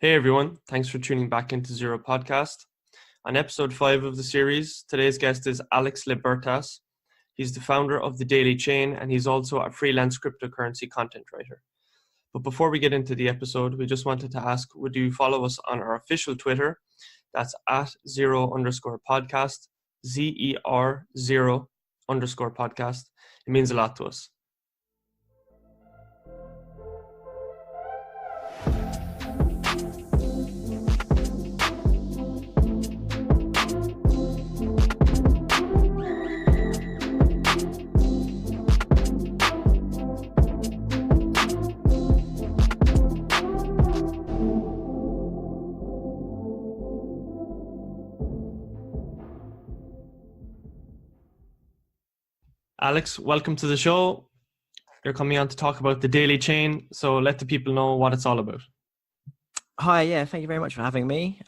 Hey everyone, thanks for tuning back into Zero Podcast. On episode 5 of the series, today's guest is Alex Libertas. He's the founder of TheDailyChain and he's also a freelance cryptocurrency content writer. But before we get into the episode, we just wanted to ask, would you follow us on our official Twitter? That's at @0_podcast, ZER0_podcast. It means a lot to us. Alex, welcome to the show. You're coming on to talk about TheDailyChain, so let the people know what it's all about. Hi, thank you very much for having me.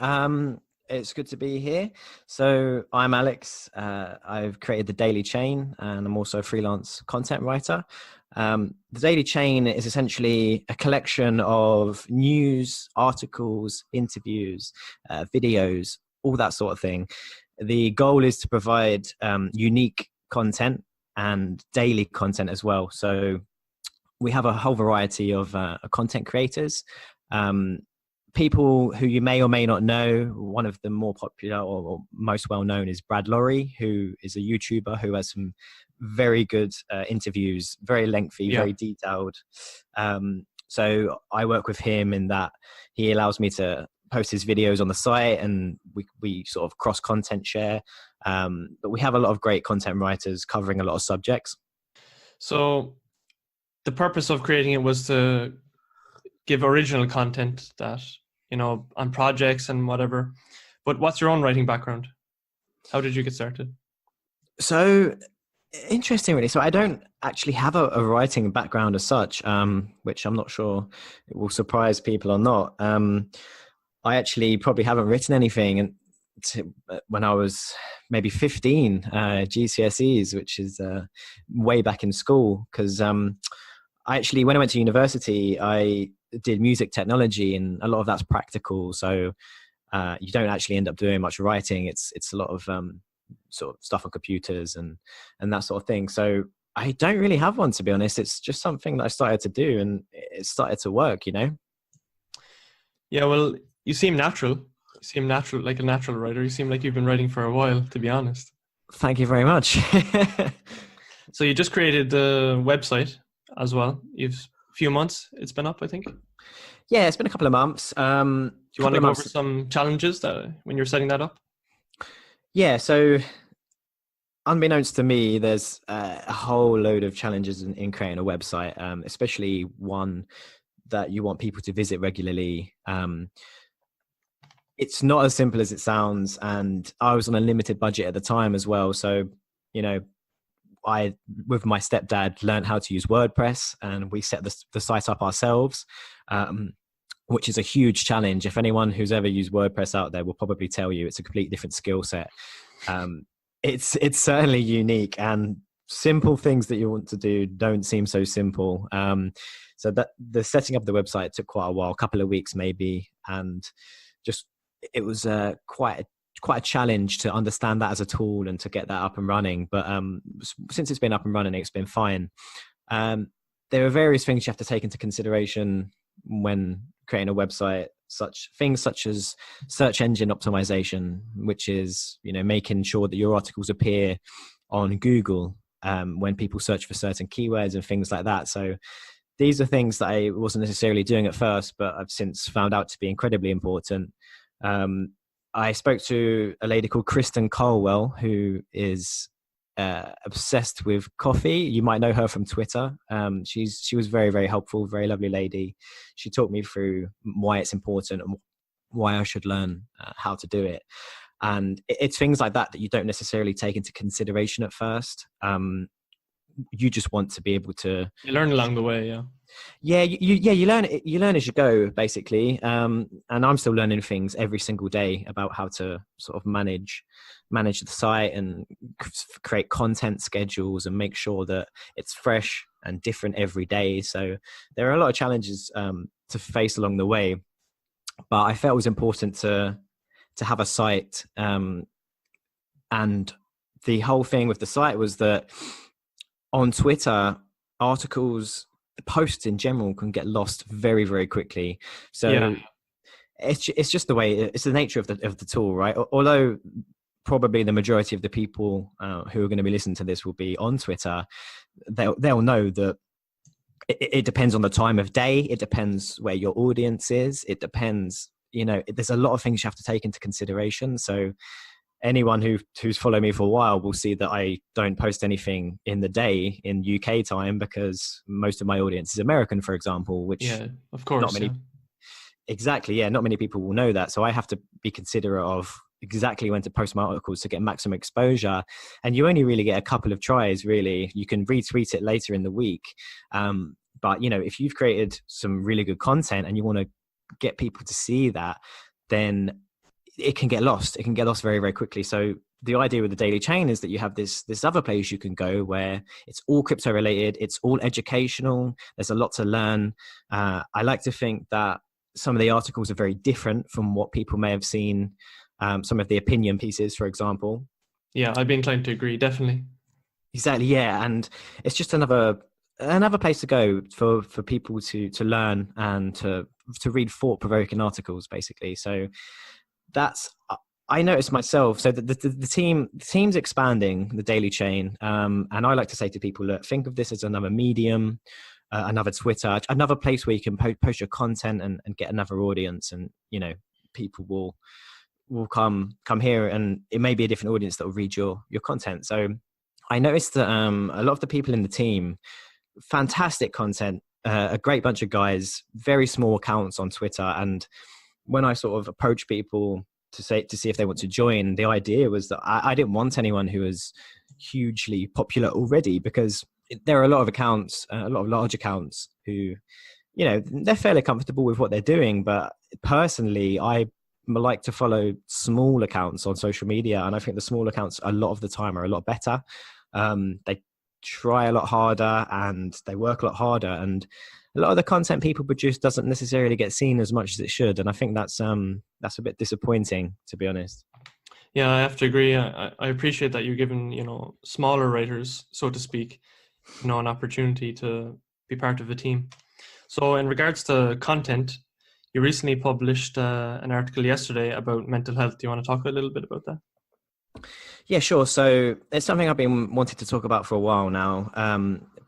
It's good to be here. So I'm Alex. I've created TheDailyChain and I'm also a freelance content writer. TheDailyChain is essentially a collection of news, articles, interviews, videos, all that sort of thing. The goal is to provide unique content and daily content as well. So we have a whole variety of content creators, people who you may or may not know. One of the more popular or most well-known is Brad Lorry, who is a YouTuber who has some very good interviews, very lengthy, very detailed. So I work with him in that he allows me to post his videos on the site and we sort of cross content share. But we have a lot of great content writers covering a lot of subjects. So the purpose of creating it was to give original content that, on projects and whatever. But what's your own writing background? How did you get started? So interesting, really. So I don't actually have a writing background as such, which I'm not sure it will surprise people or not. I actually probably haven't written anything when I was maybe 15, GCSEs, which is way back in school. Because I actually, when I went to university, I did music technology, and a lot of that's practical. So you don't actually end up doing much writing. It's a lot of sort of stuff on computers and that sort of thing. So I don't really have one, to be honest. It's just something that I started to do, and it started to work. Yeah, well, you seem natural. You seem natural, like a natural writer. You seem like you've been writing for a while, to be honest. Thank you very much. So you just created the website as well. You've a few months it's been up, I think. Yeah, it's been a couple of months. Do you want to go over some challenges when you're setting that up? Yeah, so unbeknownst to me, there's a whole load of challenges in creating a website, especially one that you want people to visit regularly. It's not as simple as it sounds, and I was on a limited budget at the time as well. So, I, with my stepdad, learned how to use WordPress, and we set the site up ourselves, which is a huge challenge. If anyone who's ever used WordPress out there will probably tell you it's a completely different skill set. It's certainly unique, and simple things that you want to do don't seem so simple. So that the setting up the website took quite a while, a couple of weeks maybe, and it was quite a challenge to understand that as a tool and to get that up and running. But since it's been up and running, it's been fine. There are various things you have to take into consideration when creating a website, such as search engine optimization, which is making sure that your articles appear on Google when people search for certain keywords and things like that. So these are things that I wasn't necessarily doing at first, but I've since found out to be incredibly important. I spoke to a lady called Kristen Colwell, who is obsessed with coffee. You might know her from Twitter. She was very, very helpful, very lovely lady. She taught me through why it's important and why I should learn how to do it. And it's things like that you don't necessarily take into consideration at first. You just want to be able to... You learn along the way, yeah. Yeah, you learn as you go, basically. And I'm still learning things every single day about how to sort of manage the site and create content schedules and make sure that it's fresh and different every day. So there are a lot of challenges to face along the way. but I felt it was important to have a site. And the whole thing with the site was that on Twitter, articles, posts in general can get lost very, very quickly. Yeah. So it's just the way, it's the nature of the tool, right? Although probably the majority of the people who are going to be listening to this will be on Twitter, they'll know that it depends on the time of day. It depends where your audience is. It depends, there's a lot of things you have to take into consideration. So anyone who's followed me for a while will see that I don't post anything in the day in UK time because most of my audience is American, for example, which Yeah, of course. not many, exactly. Yeah. Not many people will know that. So I have to be considerate of exactly when to post my articles to get maximum exposure. And you only really get a couple of tries, really. You can retweet it later in the week. But if you've created some really good content and you want to get people to see that, then it can get lost. It can get lost very, very quickly. So the idea with the Daily Chain is that you have this other place you can go where it's all crypto related. It's all educational. There's a lot to learn. I like to think that some of the articles are very different from what people may have seen. Some of the opinion pieces, for example. Yeah, I'd be inclined to agree. Definitely. Exactly. Yeah. And it's just another place to go for people to learn and to read thought-provoking articles, basically. So that's, I noticed myself. So the team's expanding the Daily Chain. And I like to say to people, look, think of this as another medium, another Twitter, another place where you can post your content and get another audience. And, people will come here, and it may be a different audience that will read your content. So I noticed that a lot of the people in the team, fantastic content, a great bunch of guys, very small accounts on Twitter. And when I sort of approach people to see if they want to join, the idea was that I didn't want anyone who was hugely popular already, because there are a lot of accounts, a lot of large accounts who, they're fairly comfortable with what they're doing. But personally, I like to follow small accounts on social media. And I think the small accounts a lot of the time are a lot better. They try a lot harder and they work a lot harder. And a lot of the content people produce doesn't necessarily get seen as much as it should. And I think that's a bit disappointing, to be honest. Yeah, I have to agree. I appreciate that you're giving, smaller writers, so to speak, an opportunity to be part of the team. So in regards to content, you recently published an article yesterday about mental health. Do you want to talk a little bit about that? Yeah, sure. So it's something I've been wanting to talk about for a while now.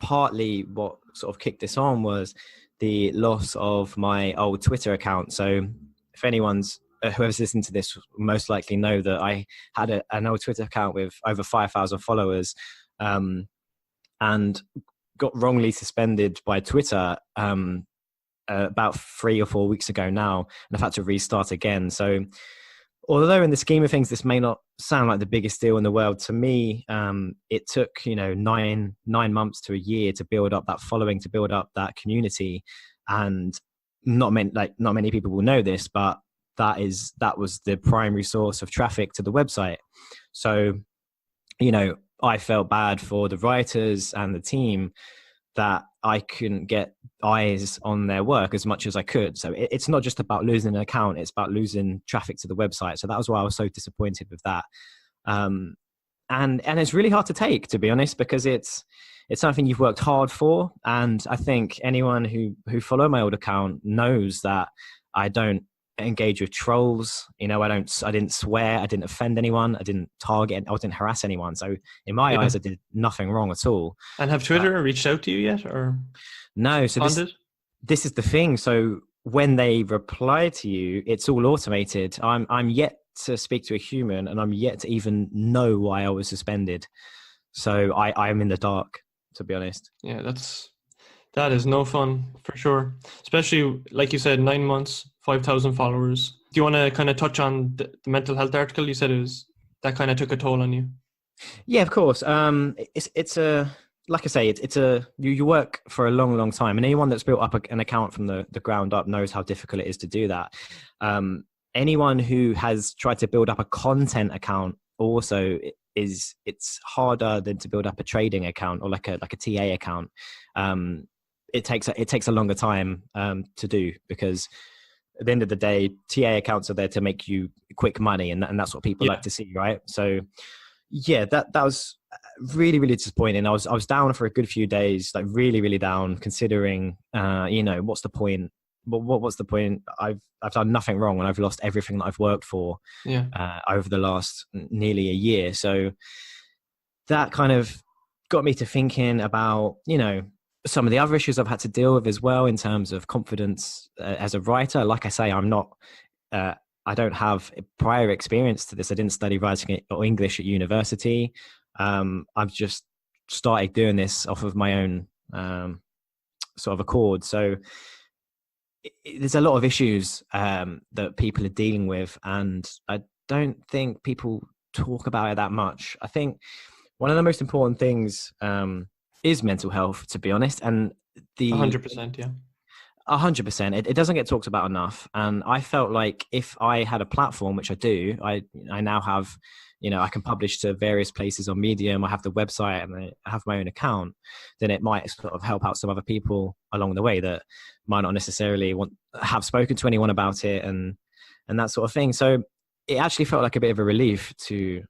Partly what sort of kicked this on was the loss of my old Twitter account. So if anyone's, whoever's listening to this, most likely know that I had an old Twitter account with over 5,000 followers, and got wrongly suspended by Twitter about 3 or 4 weeks ago now, and I've had to restart again. So although in the scheme of things, this may not sound like the biggest deal in the world, to me, it took, 9 months to a year to build up that following, to build up that community. And not many people will know this, but that was the primary source of traffic to the website. So, I felt bad for the writers and the team that I couldn't get eyes on their work as much as I could. So it's not just about losing an account, it's about losing traffic to the website. So that was why I was so disappointed with that. And it's really hard to take, to be honest, because it's something you've worked hard for. And I think anyone who followed my old account knows that I don't engage with trolls. I didn't swear, I didn't offend anyone, I didn't target, I didn't harass anyone. So in my eyes, I did nothing wrong at all. And have Twitter reached out to you yet, or no? So this is the thing. So when they reply to you, it's all automated. I'm yet to speak to a human, and I'm yet to even know why I was suspended. So I am in the dark, to be honest. Yeah, that is no fun, for sure. Especially, like you said, 9 months, 5,000 followers. Do you want to kind of touch on the mental health article? You said that kind of took a toll on you. Yeah, of course. It's like I say, you work for a long, long time, and anyone that's built up an account from the ground up knows how difficult it is to do that. Anyone who has tried to build up a content account also it's harder than to build up a trading account or like a TA account. It takes a longer time to do, because at the end of the day, TA accounts are there to make you quick money, and that's what people like to see, right? So yeah, that was really, really disappointing. I was down for a good few days, like really, really down, considering what's the point? What's the point? I've done nothing wrong, and I've lost everything that I've worked for over the last nearly a year. So that kind of got me to thinking about, some of the other issues I've had to deal with as well in terms of confidence as a writer. Like I say, I don't have prior experience to this. I didn't study writing or English at university. I've just started doing this off of my own sort of accord. So there's a lot of issues that people are dealing with, and I don't think people talk about it that much. I think one of the most important things is mental health, to be honest. And 100%, yeah. 100%. It doesn't get talked about enough. And I felt like if I had a platform, which I do, I now have, I can publish to various places on Medium. I have the website and I have my own account. Then it might sort of help out some other people along the way that might not necessarily have spoken to anyone about it and that sort of thing. So it actually felt like a bit of a relief to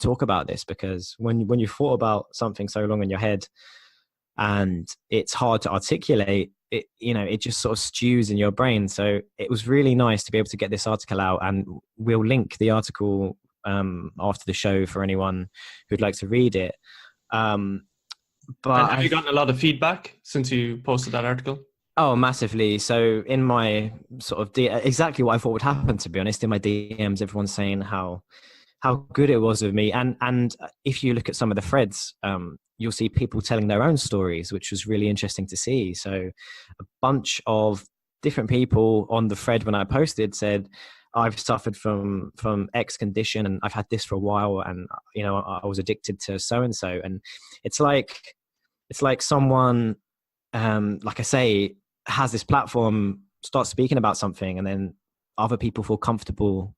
talk about this, because when you thought about something so long in your head and it's hard to articulate, it just sort of stews in your brain. So it was really nice to be able to get this article out, and we'll link the article after the show for anyone who'd like to read it. But and have you gotten a lot of feedback since you posted that article? Oh, massively. So in my sort of exactly what I thought would happen, to be honest, in my DMs, everyone's saying how good it was of me. And if you look at some of the threads, you'll see people telling their own stories, which was really interesting to see. So a bunch of different people on the thread when I posted said, I've suffered from X condition and I've had this for a while, and I was addicted to so-and-so. And it's like someone, like I say, has this platform, starts speaking about something, and then other people feel comfortable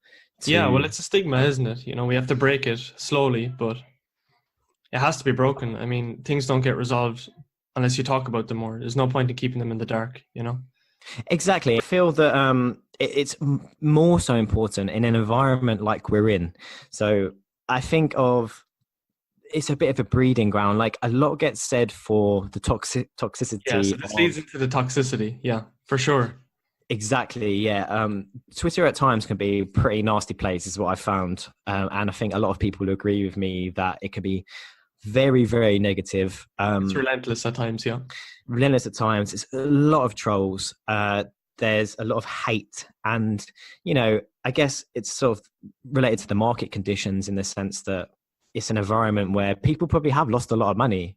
well, it's a stigma, isn't it? We have to break it slowly, but it has to be broken. I mean, things don't get resolved unless you talk about them more. There's no point in keeping them in the dark, Exactly. I feel that it's more so important in an environment like we're in. So I think it's a bit of a breeding ground. Like, a lot gets said for the toxicity. Yeah, so this leads into the toxicity. Yeah, for sure. Exactly. Yeah. Twitter at times can be a pretty nasty place, is what I found. And I think a lot of people agree with me that it can be very, very negative. It's relentless at times. Yeah. Relentless at times. It's a lot of trolls. There's a lot of hate. And, I guess it's sort of related to the market conditions, in the sense that it's an environment where people probably have lost a lot of money,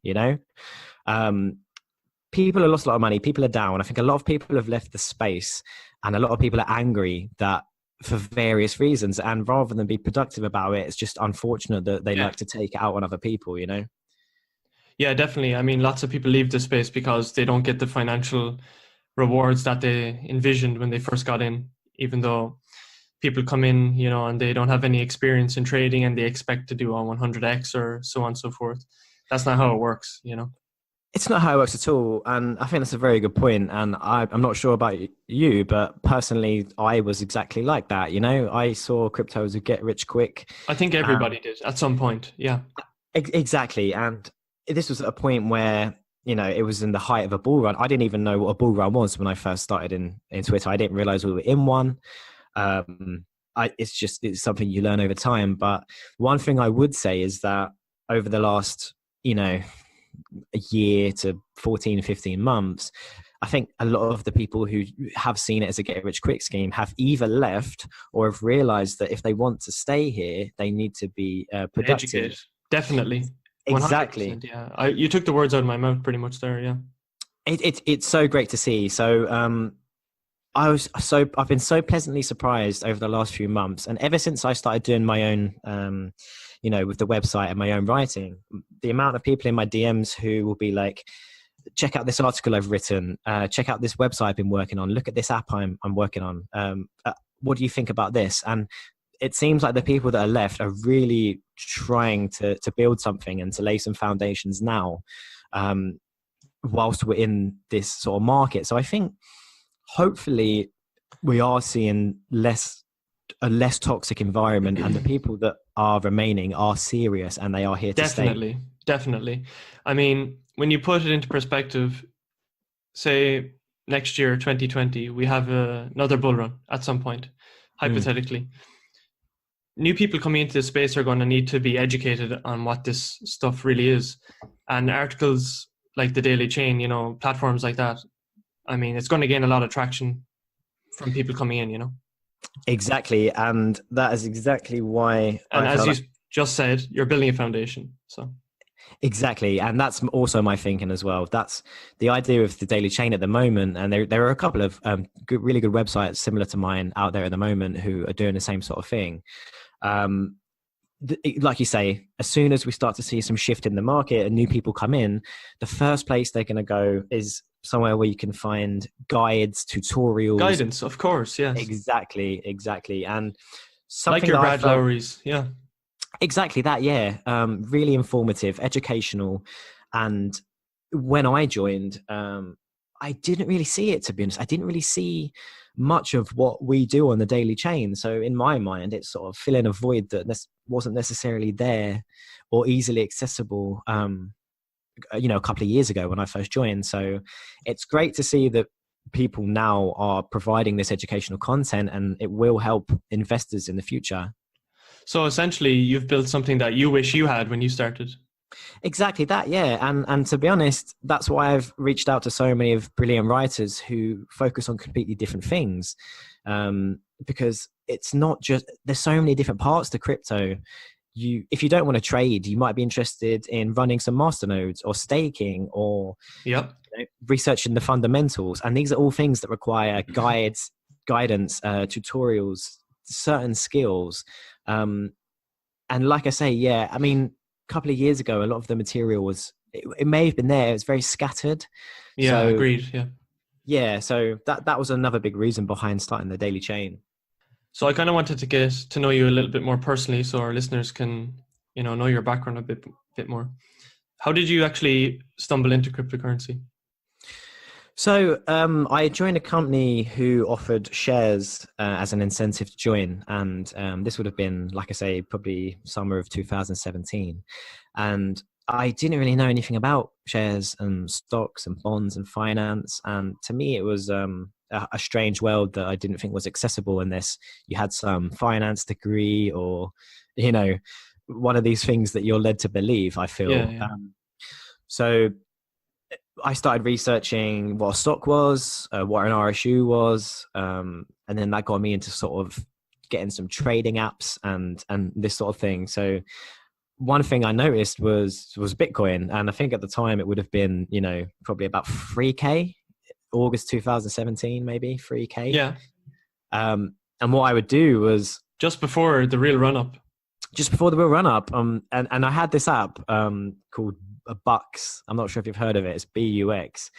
people have lost a lot of money. People are down. I think a lot of people have left the space, and a lot of people are angry that for various reasons. And rather than be productive about it, it's just unfortunate that they like to take it out on other people, Yeah, definitely. I mean, lots of people leave the space because they don't get the financial rewards that they envisioned when they first got in, even though people come in, and they don't have any experience in trading and they expect to do a 100x or so on and so forth. That's not how it works, It's not how it works at all. And I think that's a very good point. And I'm not sure about you, but personally, I was exactly like that. I saw crypto as a get rich quick. I think everybody did at some point. Yeah. Exactly. And this was at a point where, it was in the height of a bull run. I didn't even know what a bull run was when I first started in Twitter. I didn't realize we were in one. It's something you learn over time. But one thing I would say is that over the last, a year to 14, 15 months, I think a lot of the people who have seen it as a get rich quick scheme have either left or have realized that if they want to stay here, they need to be productive. Educated. Definitely. Exactly. Yeah. You took the words out of my mouth pretty much there. Yeah. It's so great to see. So, I've been so pleasantly surprised over the last few months, and ever since I started doing my own, with the website and my own writing, the amount of people in my DMs who will be like, check out this article I've written, check out this website I've been working on, look at this app I'm working on. What do you think about this? And it seems like the people that are left are really trying to build something and to lay some foundations now, whilst we're in this sort of market. So I think hopefully we are seeing a less toxic environment, and the people that are remaining are serious and they are here to stay. Definitely. I mean, when you put it into perspective, say next year, 2020, we have another bull run at some point, Mm. hypothetically. New people coming into this space are going to need to be educated on what this stuff really is. And articles like the Daily Chain, platforms like that, I mean, it's going to gain a lot of traction from people coming in. Exactly, and that is exactly why And I as felt you like. just said, you're building a foundation. So Exactly, and that's also my thinking as well. That's the idea of the Daily Chain at the moment, and there are a couple of really good websites similar to mine out there at the moment who are doing the same sort of thing. Um, like you say, as soon as we start to see some shift in the market and new people come in, the first place they're going to go is somewhere where you can find guides, tutorials. guidance, of course, yes. Exactly, and Like something your that I Brad found. Lowry's, yeah. Exactly that, yeah. Really informative, educational. And when I joined, I didn't really see it, to be honest. I didn't really see much of what we do on the Daily Chain. So in my mind, it's sort of filling a void that wasn't necessarily there or easily accessible, a couple of years ago when I first joined. So it's great to see that people now are providing this educational content, and it will help investors in the future. So essentially, you've built something that you wish you had when you started. Exactly that, yeah. And to be honest, that's why I've reached out to so many of brilliant writers who focus on completely different things. Because it's not just, there's so many different parts to crypto. If you don't want to trade, you might be interested in running some masternodes or staking or Yep. researching the fundamentals. And these are all things that require guidance, tutorials, certain skills. And like I say, yeah, I mean, couple of years ago, a lot of the material it may have been there. It's very scattered. Yeah, So agreed. Yeah. yeah, so that was another big reason behind starting the Daily Chain. So I kind of wanted to get to know you a little bit more personally, so our listeners can, know your background a bit more. How did you actually stumble into cryptocurrency? So I joined a company who offered shares as an incentive to join, and this would have been, like I say, probably summer of 2017. And I didn't really know anything about shares and stocks and bonds and finance, and to me, it was a strange world that I didn't think was accessible unless you had some finance degree or, one of these things that you're led to believe. I Yeah, feel yeah. so. I started researching what a stock was, what an RSU was, and then that got me into sort of getting some trading apps and this sort of thing. So one thing I noticed was Bitcoin, and I think at the time it would have been probably about 3K, August 2017, maybe 3K. Yeah. And what I would do was Just before the real run up. just before the real run up, and I had this app called Bucks. I'm not sure if you've heard of it. It's BUX,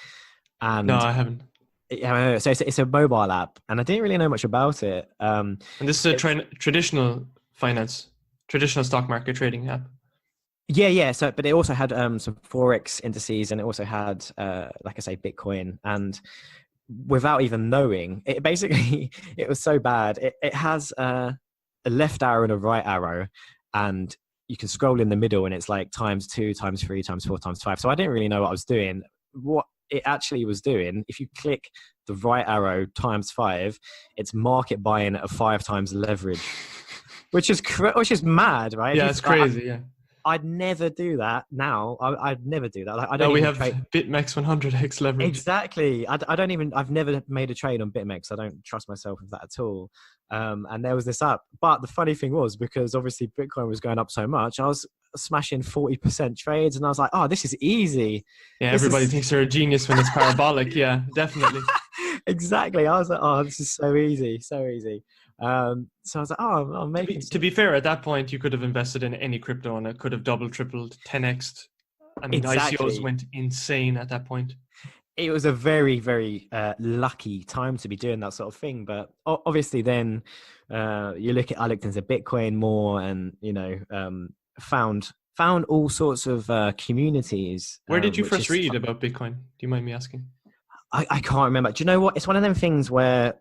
No, and I haven't. so it's a mobile app, and I didn't really know much about it. And this is a traditional stock market trading app. Yeah. So, but it also had some forex indices, and it also had, like I say, Bitcoin. And without even knowing, it basically it was so bad. It has a left arrow and a right arrow, and you can scroll in the middle, and it's like ×2, ×3, ×4, ×5. So I didn't really know what I was doing. What it actually was doing, if you click the right arrow ×5, it's market buying at 5 times leverage, which is mad, right? Yeah, it's crazy. Yeah. I'd never do that now. I'd never do that. Like, I No, don't we even have trade. BitMEX 100x leverage. Exactly. I don't even, I've never made a trade on BitMEX. I don't trust myself with that at all. And there was this app. But the funny thing was, because obviously Bitcoin was going up so much, I was smashing 40% trades, and I was like, oh, this is easy. Yeah, This everybody is thinks they're a genius when it's parabolic. Yeah, definitely. exactly. I was like, oh, this is so easy, so easy. So I was like, oh, I'm making To be fair, at that point, you could have invested in any crypto and it could have doubled, tripled, 10x'd. I mean, ICOs exactly. went insane at that point. It was a very, very lucky time to be doing that sort of thing. But obviously, then you look at, I looked into Bitcoin more, and found all sorts of communities. Where did you Which first is, read about Bitcoin? Do you mind me asking? I can't remember. Do you know what? It's one of them things where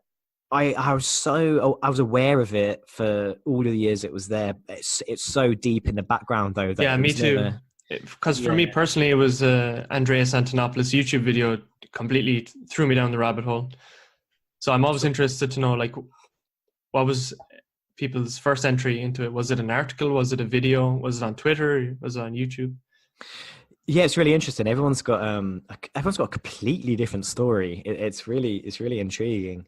I was aware of it for all of the years it was there. It's so deep in the background though that Yeah, it me was too. never. Because for Yeah. me personally, it was Andreas Antonopoulos' YouTube video completely threw me down the rabbit hole. So I'm always interested to know, like, what was people's first entry into it? Was it an article? Was it a video? Was it on Twitter? Was it on YouTube? Yeah, it's really interesting. Everyone's got a completely different story. It's really intriguing.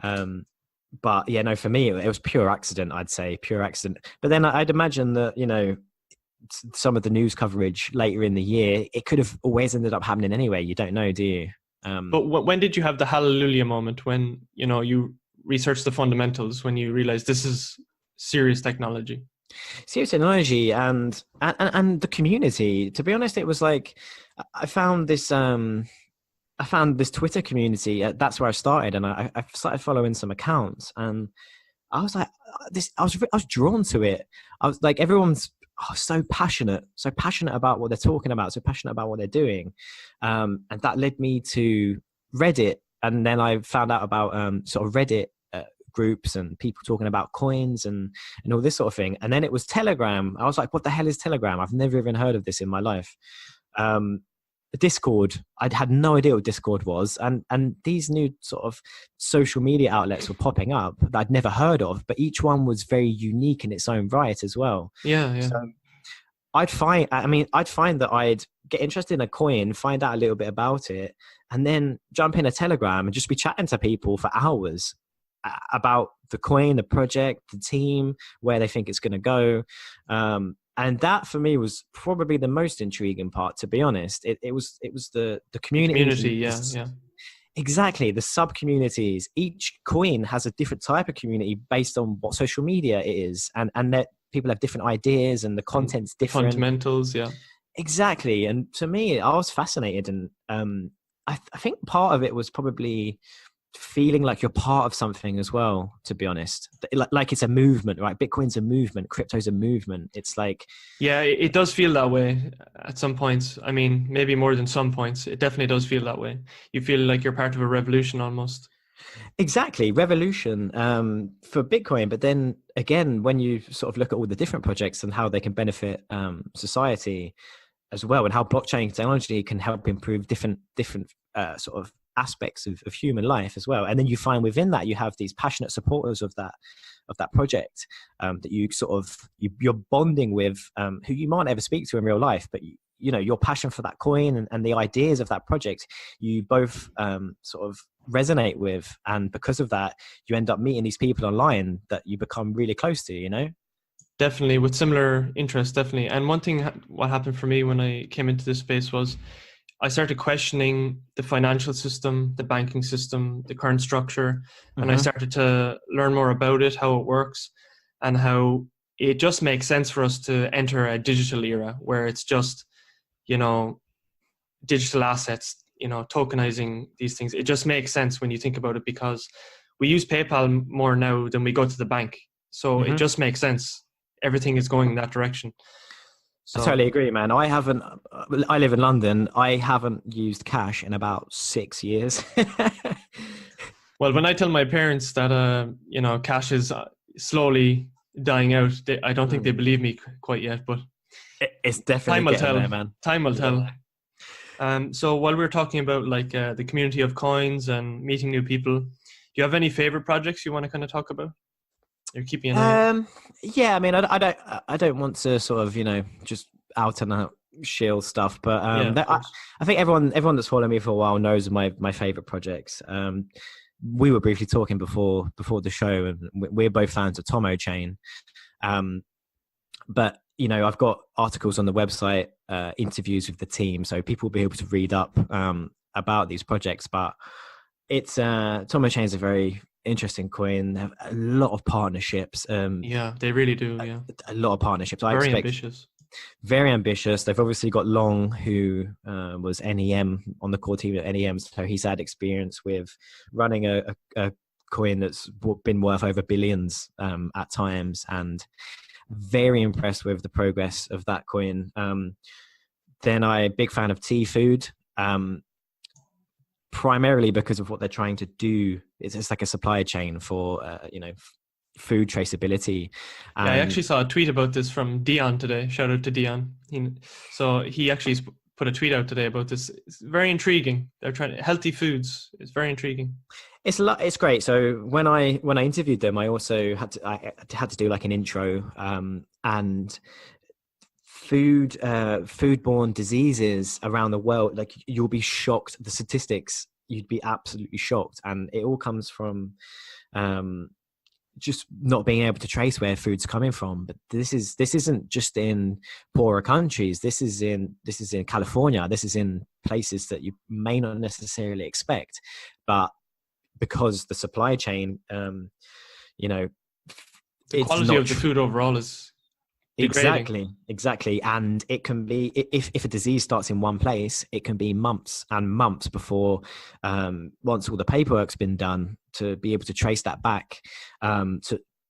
Um, but yeah, no, for me it was pure accident. I'd say pure accident. But then I'd imagine that some of the news coverage later in the year, it could have always ended up happening anyway. You don't know, do you? But when did you have the hallelujah moment when you researched the fundamentals, when you realized this is serious technology? Serious technology and the community. To be honest, it was like I found this. I found this Twitter community. That's where I started, and I started following some accounts, and I was like, this. I was drawn to it. I was like, everyone's so passionate about what they're talking about, so passionate about what they're doing, and that led me to Reddit, and then I found out about sort of Reddit groups and people talking about coins and all this sort of thing. And then it was Telegram. I was like, what the hell is Telegram? I've never even heard of this in my life. Discord, I'd had no idea what Discord was, and these new sort of social media outlets were popping up that I'd never heard of, but each one was very unique in its own right as well. Yeah. So I'd find that I'd get interested in a coin, find out a little bit about it, and then jump in a Telegram and just be chatting to people for hours about the coin, the project, the team, where they think it's going to go. And that for me was probably the most intriguing part, to be honest. It was the communities. Community, yeah. Exactly, the sub communities. Each coin has a different type of community based on what social media it is, and that people have different ideas and the content's different. Fundamentals, yeah. Exactly, and to me, I was fascinated, and I think part of it was probably feeling like you're part of something as well, to be honest. Like it's a movement, right? Bitcoin's a movement, crypto's a movement. It's like, yeah, it does feel that way at some points. I mean, maybe more than some points. It definitely does feel that way. You feel like you're part of a revolution almost. exactly, revolution for Bitcoin. But then again, when you sort of look at all the different projects and how they can benefit society as well, and how blockchain technology can help improve different sort of aspects of human life as well. And then you find within that you have these passionate supporters of that project that you sort of you're bonding with, who you might never speak to in real life, but your passion for that coin and the ideas of that project, you both sort of resonate with, and because of that you end up meeting these people online that you become really close to. Definitely, with similar interests, definitely. And one thing, what happened for me when I came into this space was I started questioning the financial system, the banking system, the current structure, and I started to learn more about it, how it works, and how it just makes sense for us to enter a digital era where it's just, digital assets, tokenizing these things. It just makes sense when you think about it, because we use PayPal more now than we go to the bank. So it just makes sense. Everything is going in that direction. So, I totally agree, man. I live in London. I haven't used cash in about 6 years. well, when I tell my parents that, cash is slowly dying out, I don't think they believe me quite yet, but it's definitely time will getting tell. there, man. Time will tell. So while we're talking about the community of coins and meeting new people, do you have any favorite projects you want to kind of talk about? You're keeping an eye. Yeah, I mean, I don't want to sort of just out and out shield stuff, but I think everyone that's followed me for a while knows my favorite projects. We were briefly talking before the show, and we're both fans of TheDailyChain. But I've got articles on the website, interviews with the team, so people will be able to read up about these projects. But it's TheDailyChain is a very interesting coin. They have a lot of partnerships. Yeah, they really do. Yeah, a lot of partnerships. Very ambitious. Very ambitious. They've obviously got Long, who was NEM on the core team at NEM, so he's had experience with running a coin that's been worth over billions at times, and very impressed with the progress of that coin. Then I'm a big fan of T Food. primarily because of what they're trying to do. It's like a supply chain for food traceability. Yeah, I actually saw a tweet about this from Dion today. Shout out to Dion. He actually put a tweet out today about this. It's very intriguing. They're trying healthy foods. It's very intriguing. It's great. So when I interviewed them, I also had to do like an intro, and foodborne diseases around the world, like you'll be shocked. The statistics, you'd be absolutely shocked, and it all comes from just not being able to trace where food's coming from. But this isn't just in poorer countries. This is in California. This is in places that you may not necessarily expect, but because the supply chain, the quality of the food overall is degrading. Exactly. And it can be, if a disease starts in one place, it can be months and months before, once all the paperwork's been done, to be able to trace that back,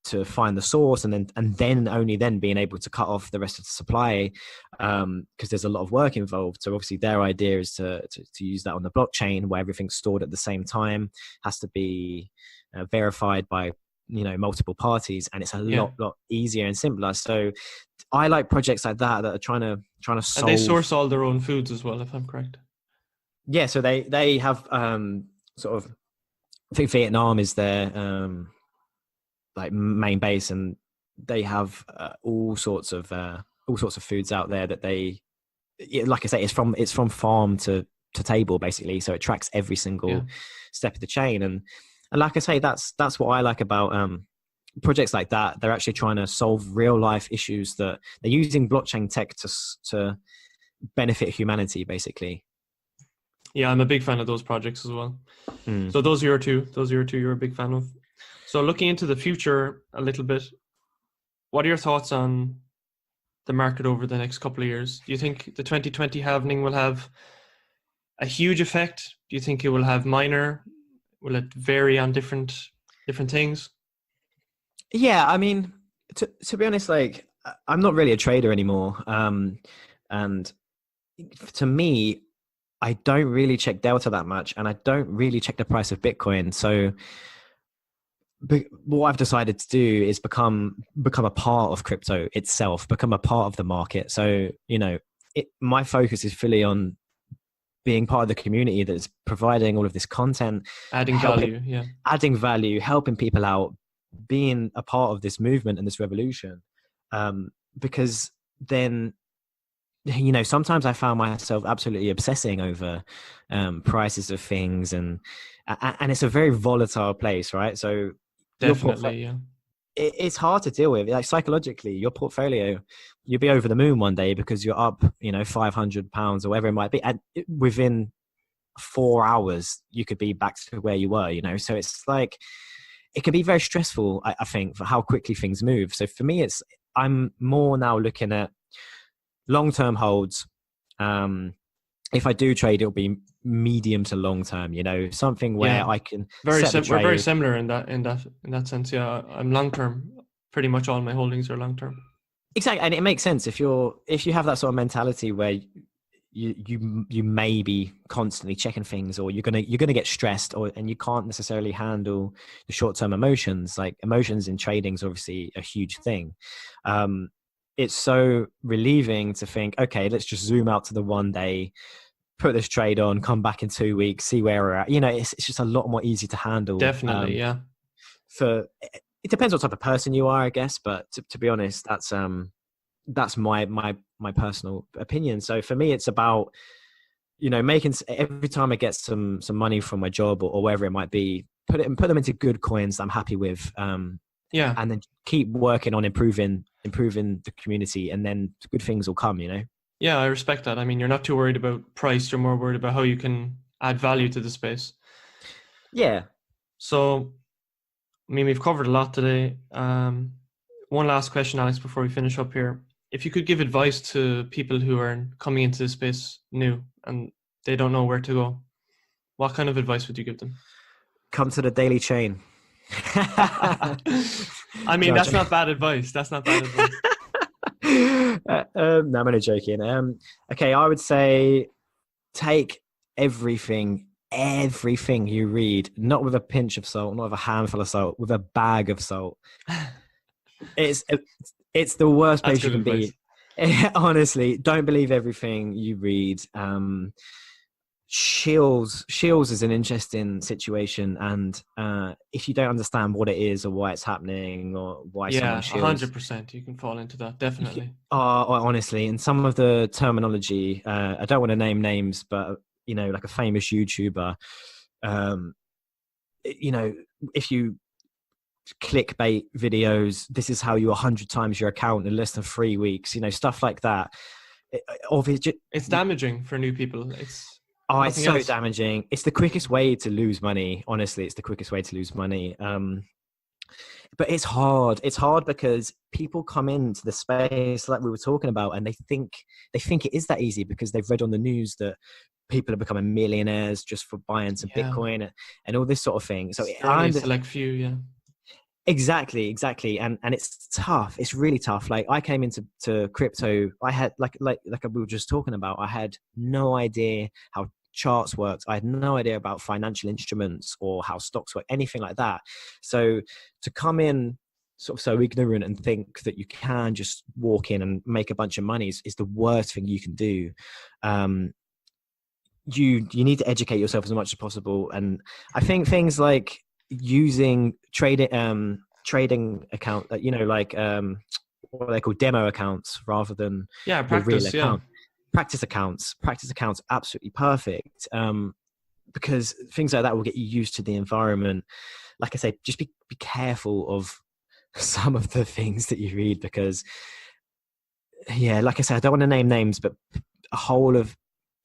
to find the source, and then only then being able to cut off the rest of the supply, because there's a lot of work involved. So obviously their idea is to use that on the blockchain, where everything's stored at the same time, has to be verified by multiple parties, and it's a lot easier and simpler. So I like projects like that are trying to solve. And they source all their own foods as well, if I'm correct. Yeah, so they have sort of, I think Vietnam is their like main base, and they have all sorts of foods out there that they, like I say, it's from farm to table basically. So it tracks every single step of the chain, and like I say, that's what I like about projects like that. They're actually trying to solve real life issues that they're using blockchain tech to benefit humanity, basically. Yeah, I'm a big fan of those projects as well. So those are your two you're a big fan of. So looking into the future a little bit, what are your thoughts on the market over the next couple of years? Do you think the 2020 halving will have a huge effect? Do you think it will have minor? Will it vary on different things? Yeah, I mean, to be honest, like, I'm not really a trader anymore. And to me, I don't really check Delta that much, and I don't really check the price of Bitcoin. So what I've decided to do is become a part of crypto itself, become a part of the market. So, my focus is fully on being part of the community that's providing all of this content, adding value, helping people out, being a part of this movement and this revolution. Because then, sometimes I found myself absolutely obsessing over prices of things, and it's a very volatile place, right? So definitely, it's hard to deal with. Like, psychologically, your portfolio, you'll be over the moon one day because you're up, £500 or whatever it might be, and within 4 hours you could be back to where you were. So it's like, it can be very stressful, I think, for how quickly things move. So for me, I'm more now looking at long-term holds. If I do trade, it'll be medium to long term, something where I can we're very similar in that sense. Yeah, I'm long term. Pretty much all my holdings are long term. Exactly, and it makes sense if you have that sort of mentality where you may be constantly checking things, or you're gonna get stressed, and you can't necessarily handle the short term emotions. Like, emotions in trading is obviously a huge thing. It's so relieving to think, okay, let's just zoom out to the one day, put this trade on, come back in 2 weeks, see where we're at. It's just a lot more easy to handle. Definitely, yeah. So it depends what type of person you are, I guess. But to be honest, that's my personal opinion. So for me, it's about, making, every time I get some money from my job or wherever it might be, put them into good coins that I'm happy with. And then keep working on improving the community, and then good things will come. Yeah, I respect that. I mean, you're not too worried about price. You're more worried about how you can add value to the space. Yeah. So, I mean, we've covered a lot today. One last question, Alex, before we finish up here. If you could give advice to people who are coming into this space new and they don't know where to go, what kind of advice would you give them? Come to the TheDailyChain. I mean, that's not bad advice. No, I'm only joking. Okay, I would say take everything everything you read, not with a pinch of salt, not with a handful of salt, with a bag of salt. It's the worst That's place you good can advice. be. Honestly, don't believe everything you read. Shills is an interesting situation, and if you don't understand what it is or why it's happening or why someone Yeah, shills, 100%. You can fall into that, definitely. honestly, and some of the terminology, I don't want to name names, but like a famous YouTuber, um, you know, if you clickbait videos, this is how you 100 times your account in less than 3 weeks, stuff like that. It's damaging for new people. It's It's nothing so else. damaging. It's the quickest way to lose money. Honestly, it's the quickest way to lose money. But it's hard. It's hard because people come into the space like we were talking about, and they think it is that easy because they've read on the news that people are becoming millionaires just for buying some Yeah. Bitcoin and all this sort of thing. So It's only a select few, yeah. Exactly. And it's tough. It's really tough. Like I came into crypto, I had like we were just talking about, I had no idea how charts worked. I had no idea about financial instruments or how stocks work, anything like that. So to come in sort of so ignorant and think that you can just walk in and make a bunch of money is the worst thing you can do. You need to educate yourself as much as possible. And I think things like using trading account, what they call demo accounts rather than Yeah, your real practice, yeah. account. Practice accounts, absolutely perfect. Because things like that will get you used to the environment. Like I say, just be careful of some of the things that you read because, yeah, like I said, I don't want to name names, but a whole of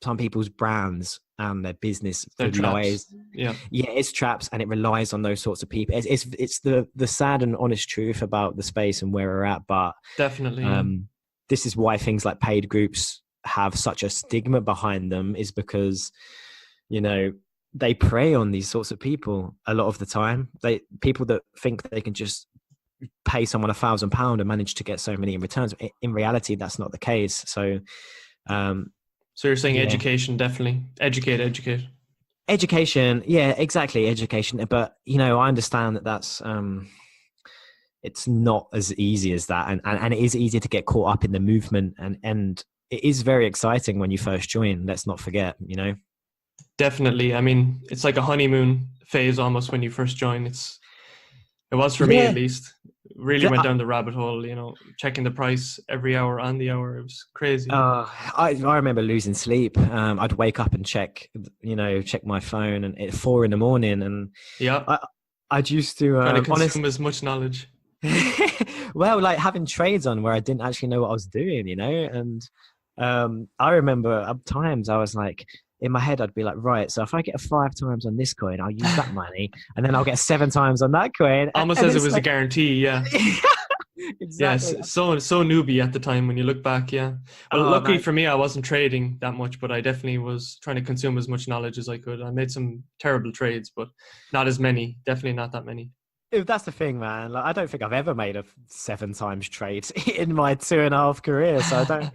some people's brands and their business They're relies. traps. Yeah. Yeah, it's traps, and it relies on those sorts of people. It's the sad and honest truth about the space and where we're at. But Definitely, yeah. this is why things like paid groups have such a stigma behind them, is because they prey on these sorts of people a lot of the time. People that think they can just pay someone £1,000 and manage to get so many in returns. In reality, that's not the case. So you're saying yeah. education, definitely. Educate. Education, yeah, exactly, education. But I understand that that's it's not as easy as that, and it is easy to get caught up in the movement, and it is very exciting when you first join. Let's not forget, Definitely. I mean, it's like a honeymoon phase almost when you first join. It was for me at least. Really went down the rabbit hole, checking the price every hour on the hour. It was crazy. I remember losing sleep. I'd wake up and check my phone and at 4 a.m. and yeah, I'd used to trying to consume as much knowledge. Well, like having trades on where I didn't actually know what I was doing, and I remember at times I was like, in my head, I'd be like, right, so if I get 5 times on this coin, I'll use that money, and then I'll get 7 times on that coin. Almost as it was a guarantee, yeah. Exactly. Yes, so newbie at the time when you look back, yeah. Well, luckily for me, I wasn't trading that much, but I definitely was trying to consume as much knowledge as I could. I made some terrible trades, but not as many. Definitely not that many. That's the thing, man. Like, I don't think I've ever made a 7 times trade in my 2.5 career. So I don't,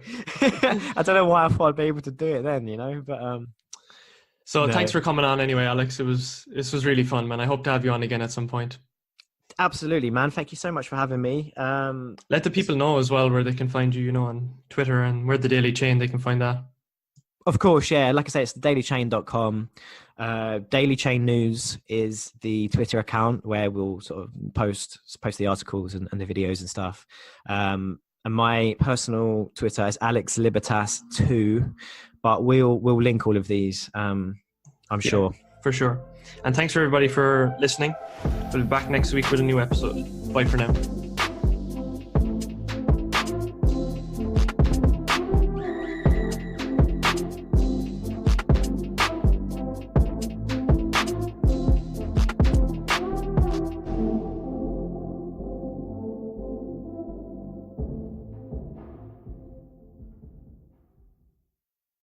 I don't know why I thought I'd be able to do it then, but, so thanks for coming on anyway, Alex. This was really fun, man. I hope to have you on again at some point. Absolutely, man. Thank you so much for having me. Let the people know as well where they can find you, on Twitter, and where the Daily Chain, they can find that. Of course, yeah. Like I say, it's TheDailyChain.com. Daily Chain News is the Twitter account where we'll sort of post the articles and the videos and stuff. And my personal Twitter is Alex Libertas 2, but we'll link all of these. I'm sure. For sure. And thanks for everybody for listening. We'll be back next week with a new episode. Bye for now.